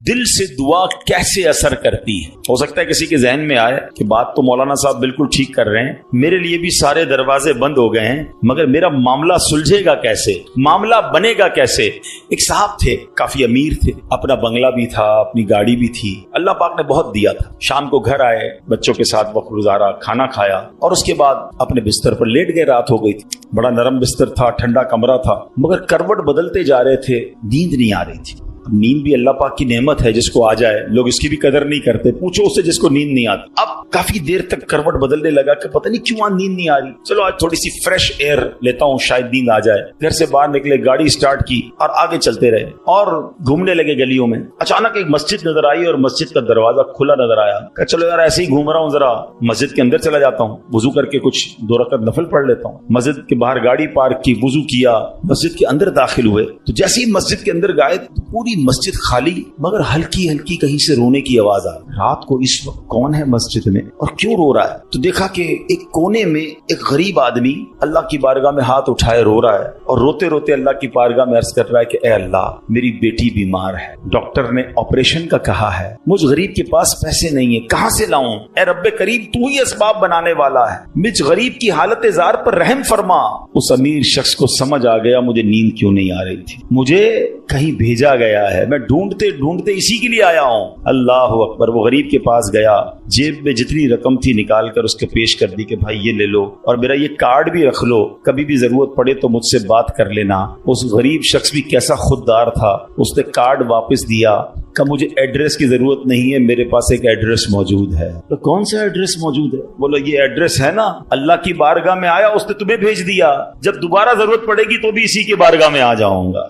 دل سے دعا کیسے اثر کرتی ہے. ہو سکتا ہے کسی کے ذہن میں آئے کہ بات تو مولانا صاحب بالکل ٹھیک کر رہے ہیں, میرے لیے بھی سارے دروازے بند ہو گئے ہیں, مگر میرا معاملہ سلجھے گا کیسے, معاملہ بنے گا کیسے. ایک صاحب تھے, کافی امیر تھے, اپنا بنگلہ بھی تھا, اپنی گاڑی بھی تھی, اللہ پاک نے بہت دیا تھا. شام کو گھر آئے, بچوں کے ساتھ وقت گزارا, کھانا کھایا اور اس کے بعد اپنے بستر پر لیٹ گئے. رات ہو گئی تھی, بڑا نرم بستر تھا, ٹھنڈا کمرہ تھا, مگر کروٹ بدلتے جا رہے تھے, نیند نہیں آ رہی تھی. نیند بھی اللہ پاک کی نعمت ہے, جس کو آ جائے لوگ اس کی بھی قدر نہیں کرتے. پوچھو اس سے جس کو نیند نہیں آتی. اب کافی دیر تک کروٹ بدلنے لگا کہ پتہ نہیں کیوں نیند نہیں آ رہی, چلو آج تھوڑی سی فریش ایئر لیتا ہوں, شاید نیند آ جائے. گھر سے باہر نکلے, گاڑی سٹارٹ کی اور آگے چلتے رہے اور گھومنے لگے گلیوں میں. اچانک ایک مسجد نظر آئی اور مسجد کا دروازہ کھلا نظر آیا. کہ چلو یار ایسے ہی گھوم رہا ہوں, ذرا مسجد کے اندر چلا جاتا ہوں, وضو کر کے کچھ 2 رکعت نفل پڑھ لیتا ہوں. مسجد کے باہر گاڑی پارک کی, وضو کیا, مسجد کے اندر داخل ہوئے. تو جیسے ہی مسجد کے اندر گئے تو پوری مسجد خالی, مگر ہلکی ہلکی کہیں سے رونے کی آواز آئی. رات کو اس وقت کون ہے مسجد میں اور کیوں رو رہا ہے؟ تو دیکھا کہ ایک کونے میں ایک غریب آدمی اللہ کی بارگاہ میں ہاتھ اٹھائے رو رہا ہے اور روتے روتے اللہ کی بارگاہ میں عرض کر رہا ہے کہ اے اللہ, میری بیٹی بیمار ہے, ڈاکٹر نے آپریشن کا کہا ہے, مجھ غریب کے پاس پیسے نہیں ہیں, کہاں سے لاؤں؟ اے رب کریم, تو ہی اسباب بنانے والا ہے, مجھ غریب کی حالت زار پر رحم فرما. اس امیر شخص کو سمجھ آ گیا مجھے نیند کیوں نہیں آ رہی تھی, مجھے کہیں بھیجا گیا ہے, میں ڈھونڈتے ڈھونڈتے اسی کے لیے آیا ہوں. اللہ اکبر. وہ غریب کے پاس گیا, جیب میں جتنی رقم تھی نکال کر اس کے پیش کر دی کہ بھائی یہ لے لو اور میرا یہ کارڈ بھی رکھ لو, کبھی بھی ضرورت پڑے تو مجھ سے بات کر لینا. اس غریب شخص بھی کیسا خوددار تھا, اس نے کارڈ واپس دیا کہ مجھے ایڈریس کی ضرورت نہیں ہے, میرے پاس ایک ایڈریس موجود ہے. تو کون سا ایڈریس موجود ہے؟ بولو یہ ایڈریس ہے نا, اللہ کی بارگاہ میں آیا, اس نے تمہیں بھیج دیا, جب دوبارہ ضرورت پڑے گی تو بھی اسی کی بارگاہ میں آ جاؤں گا.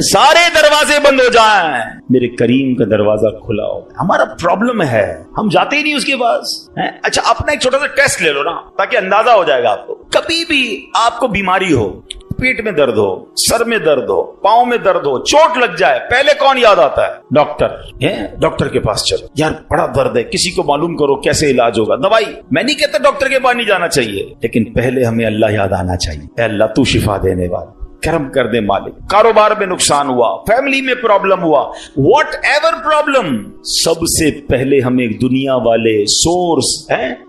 سارے دروازے بند ہو جائیں, میرے کریم کا دروازہ کھلا ہو. ہمارا پرابلم ہے ہم جاتے ہی نہیں اس کے پاس. اچھا اپنا ایک چھوٹا سا ٹیسٹ لے لو نا, تاکہ اندازہ ہو جائے گا آپ کو. کبھی بھی آپ کو بیماری ہو, پیٹ میں درد ہو, سر میں درد ہو, پاؤں میں درد ہو, چوٹ لگ جائے, پہلے کون یاد آتا ہے؟ ڈاکٹر. ڈاکٹر کے پاس چلو, یار بڑا درد ہے, کسی کو معلوم کرو کیسے علاج ہوگا, دوائی. میں نہیں کہتا ڈاکٹر کے پاس نہیں جانا چاہیے, لیکن پہلے ہمیں اللہ یاد آنا چاہیے. اے اللہ تو شفا دینے والا, کرم کر دے مالک. کاروبار میں نقصان ہوا, فیملی میں پرابلم ہوا, واٹ ایور پرابلم, سب سے پہلے ہمیں دنیا والے, سورس,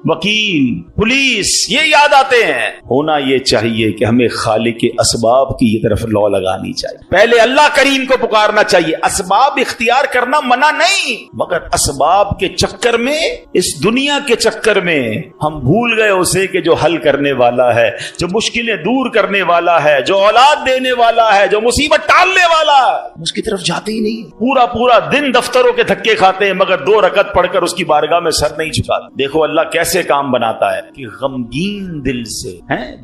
وکیل, پولیس, یہ یاد آتے ہیں. ہونا یہ چاہیے کہ ہمیں خالق کے اسباب کی یہ طرف لو لگانی چاہیے. پہلے اللہ کریم کو پکارنا چاہیے. اسباب اختیار کرنا منع نہیں, مگر اسباب کے چکر میں, اس دنیا کے چکر میں ہم بھول گئے اسے کہ جو حل کرنے والا ہے, جو مشکلیں دور کرنے والا ہے, جو اولاد دینے والا ہے, جو مصیبت ٹالنے والا ہے, اس کی طرف جاتے ہی نہیں. پورا پورا دن دفتروں کے دھکے کھاتے ہیں, مگر 2 رکعت پڑھ کر اس کی بارگاہ میں سر نہیں جھکاتے. دیکھو اللہ کیسے کام بناتا ہے کہ غمگین دل سے,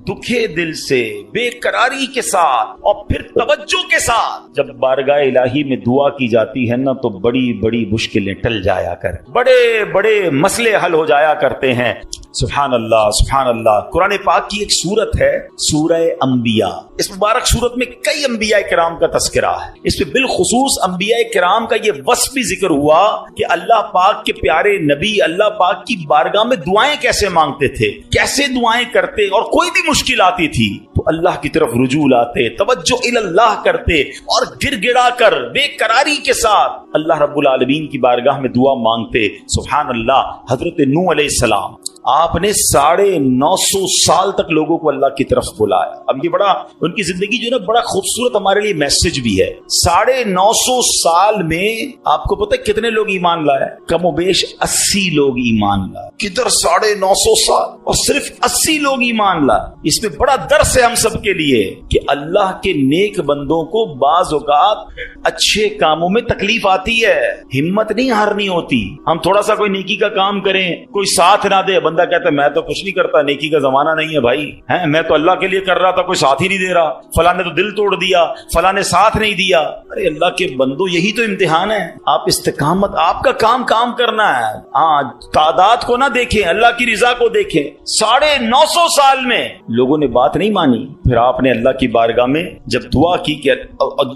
دکھے دل سے, بے قراری کے ساتھ اور پھر توجہ کے ساتھ جب بارگاہ الہی میں دعا کی جاتی ہے نا, تو بڑی بڑی مشکلیں ٹل جایا کر, بڑے بڑے مسئلے حل ہو جایا کرتے ہیں. سبحان اللہ, سبحان اللہ. قرآن پاک کی ایک سورت ہے سورہ انبیاء. اس مبارک سورت میں کئی انبیاء کرام کا تذکرہ ہے. اس میں بالخصوص انبیاء کرام کا یہ وصف بھی ذکر ہوا کہ اللہ پاک کے پیارے نبی اللہ پاک کی بارگاہ میں دعائیں کیسے مانگتے تھے, کیسے دعائیں کرتے, اور کوئی بھی مشکل آتی تھی تو اللہ کی طرف رجوع لاتے, توجہ اللہ کرتے اور گر گڑا کر بے قراری کے ساتھ اللہ رب العالمین کی بارگاہ میں دعا مانگتے. سبحان اللہ. حضرت نوح علیہ السلام, آپ نے 950 سال تک لوگوں کو اللہ کی طرف بلایا. اب یہ بڑا ان کی زندگی جو ہے نا, بڑا خوبصورت ہمارے لیے میسج بھی ہے. 950 سال میں آپ کو پتہ ہے کتنے لوگ ایمان لائے؟ کم و بیش 80 لوگ ایمان لائے. کدھر 950 سال اور صرف 80 لوگ ایمان لائے. اس میں بڑا درس ہے ہم سب کے لیے کہ اللہ کے نیک بندوں کو بعض اوقات اچھے کاموں میں تکلیف آتی ہے, ہمت نہیں ہارنی ہوتی. ہم تھوڑا سا کوئی نیکی کا کام کریں, کوئی ساتھ نہ دے, بندہ کہتا ہے میں تو کچھ نہیں کرتا, نیکی کا زمانہ نہیں ہے بھائی, میں تو اللہ کے لیے کر رہا تھا, کوئی ساتھ ہی نہیں دے رہا, فلاں نے تو دل توڑ دیا, فلاں نے ساتھ نہیں دیا. ارے اللہ کے بندو, یہی تو امتحان ہے. آپ استقامت, آپ کا کام کرنا ہے. ہاں, تعداد کو نہ دیکھیں, اللہ کی رضا کو دیکھیں. 950 سال میں لوگوں نے بات نہیں مانی. پھر آپ نے اللہ کی بارگاہ میں جب دعا کی کہ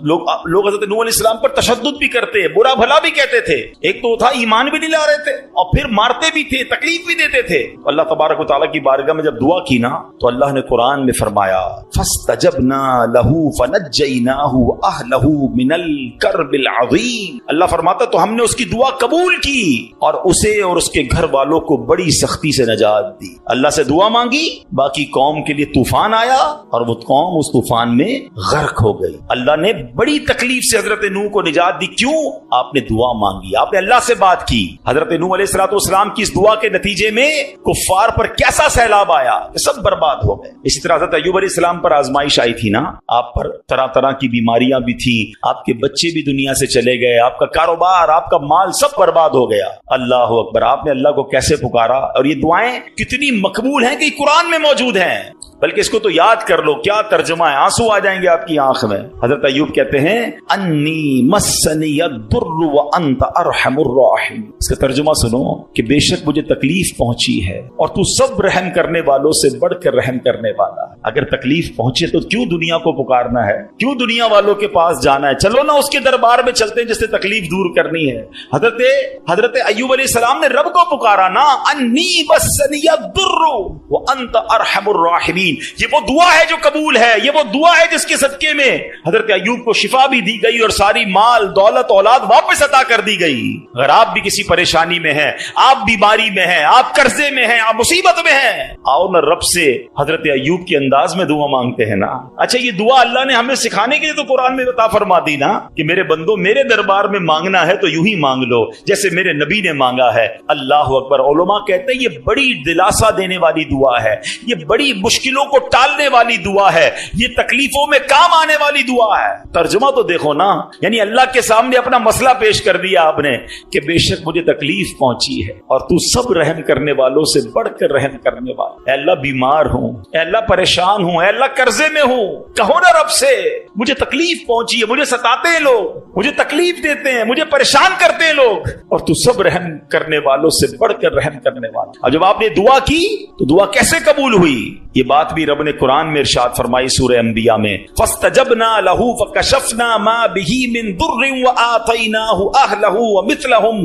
لوگ حضرت نوح علیہ السلام پر تشدد بھی کرتے, برا بھلا بھی کہتے تھے. ایک تو تھا ایمان بھی نہیں لا رہے تھے, اور پھر مارتے بھی تھے, تکلیف بھی دیتے تھے. اللہ تبارک و تعالیٰ کی بارگاہ میں جب دعا کی نا تو اللہ نے قرآن میں فرمایا فاستجبنا له فنجیناہ واہلہ من الکرب العظیم. اللہ فرماتا تو ہم نے اس کی دعا قبول کی اور اسے اور اس کے گھر والوں کو بڑی سختی سے نجات دی. اللہ سے دعا مانگی, باقی قوم کے لیے طوفان آیا اور وہ قوم اس طوفان میں غرق ہو گئی. اللہ نے بڑی تکلیف سے حضرت نوح کو نجات دی. کیوں؟ آپ نے دعا مانگی, آپ نے اللہ سے بات کی. حضرت نوح علیہ السلام کی اس دعا کے نتیجے میں کفار پر کیسا سیلاب آیا, سب برباد ہو گئے. اسی طرح حضرت ایوب علیہ السلام پر آزمائش آئی تھی نا, آپ پر طرح طرح کی بیماریاں بھی تھیں, آپ کے بچے بھی دنیا سے چلے گئے, آپ کا کاروبار, آپ کا مال سب برباد ہو گیا. اللہ اکبر. آپ نے اللہ کو کیسے پکارا, اور یہ دعائیں کتنی مقبول ہیں کہ قرآن میں موجود ہیں. بلکہ اس کو تو یاد کر لو, کیا ترجمہ ہے, آنسو آ جائیں گے آپ کی آنکھ میں. حضرت ایوب کہتے ہیں انی مسنی الضر وانت ارحم الراحمین. اس کا ترجمہ سنو کہ بے شک مجھے تکلیف پہنچی ہے اور تو سب رحم کرنے والوں سے بڑھ کر رحم کرنے والا ہے. اگر تکلیف پہنچے تو کیوں دنیا کو پکارنا ہے, کیوں دنیا والوں کے پاس جانا ہے؟ چلو نا اس کے دربار میں چلتے ہیں جس سے تکلیف دور کرنی ہے. حضرت ایوب علیہ السلام نے رب کو پکارا نا, انی مسنی الضر وانت ارحم الراحمین. یہ وہ دعا ہے جو قبول ہے, یہ وہ دعا ہے جس کے صدقے میں حضرت ایوب کو شفا بھی دی گئی اور ساری مال دولت اولاد واپس عطا کر دی گئی. اگر آپ بھی کسی پریشانی میں ہیں, آپ بیماری میں ہیں, آپ قرضے میں ہیں, آپ مصیبت میں ہیں, آؤ نا رب سے حضرت ایوب کے انداز میں دعا مانگتے ہیں نا. اچھا, یہ دعا اللہ نے ہمیں سکھانے کے لیے تو قرآن میں عطا فرما دی نا کہ میرے بندو میرے دربار میں مانگنا ہے تو یوں ہی مانگ لو جیسے میرے نبی نے مانگا ہے. اللہ اکبر. علماء کہتے ہیں یہ بڑی دلاسا دینے والی دعا ہے, یہ بڑی مشکلوں کو ٹالنے والی دعا ہے, یہ تکلیفوں میں کام آنے والی دعا ہے. ترجمہ تو دیکھو نا, یعنی اللہ کے سامنے اپنا مسئلہ پیش کر دیا آپ نے کہ بے شک مجھے تکلیف پہنچی ہے اور تو سب رحم کرنے والوں سے بڑھ کر رحم کرنے والا. اے اللہ بیمار ہوں, اے اللہ پریشان ہوں, اے اللہ قرضے میں ہوں, کہو نا رب سے مجھے تکلیف پہنچی ہے, مجھے ستاتے ہیں لوگ, مجھے تکلیف دیتے ہیں, مجھے پریشان کرتے ہیں لوگ, اور تو سب رحم کرنے والوں سے بڑھ کر رحم کرنے والا. اور جب آپ نے دعا کی تو دعا کیسے قبول ہوئی, یہ بات بھی رب نے قرآن میں ارشاد فرمائی سورہ انبیاء میں, فاستجبنا له فكشفنا ما به من ضر وآتيناه أهله ومثلهم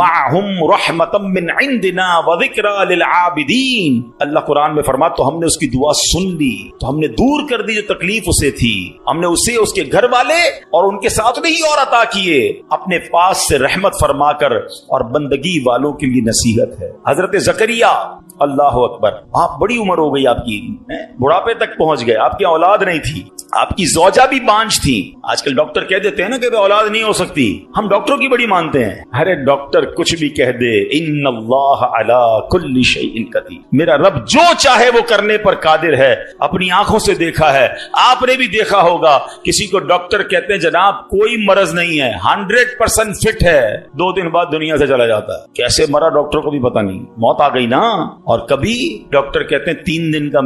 معهم رحمة من عندنا وذكرى للعابدين. اللہ قرآن میں فرماتا تو ہم نے اس کی دعا سن لی, تو ہم نے دور کر دی جو تکلیف اسے تھی, ہم نے اسے اس کے گھر والے اور ان کے ساتھ نہیں اور عطا کیے, اپنے پاس سے رحمت فرما کر, اور بندگی والوں کے لیے نصیحت ہے. حضرت زکریا, اللہ اکبر, آپ بڑی عمر ہو گئی, آپ کی بڑھاپے تک پہنچ گئے, آپ کی اولاد نہیں تھی, آپ کی زوجہ بھی بانجھ تھی. آج کل ڈاکٹر کہہ دیتے ہیں نا کہ اولاد نہیں ہو سکتی, ہم ڈاکٹروں کی بڑی مانتے ہیں. ارے ڈاکٹر کچھ بھی کہہ دے, ان اللہ علی کل شیء قدیر, میرا رب جو چاہے وہ کرنے پر قادر ہے. اپنی آنکھوں سے دیکھا ہے, آپ نے بھی دیکھا ہوگا, کسی کو ڈاکٹر کہتے ہیں جناب کوئی مرض نہیں ہے, 100% فٹ ہے, 2 دن بعد دنیا سے چلا جاتا ہے. کیسے مرا ڈاکٹر کو بھی پتہ نہیں, موت آ گئی نا. اور کبھی ڈاکٹر کہتے ہیں 3 دن کا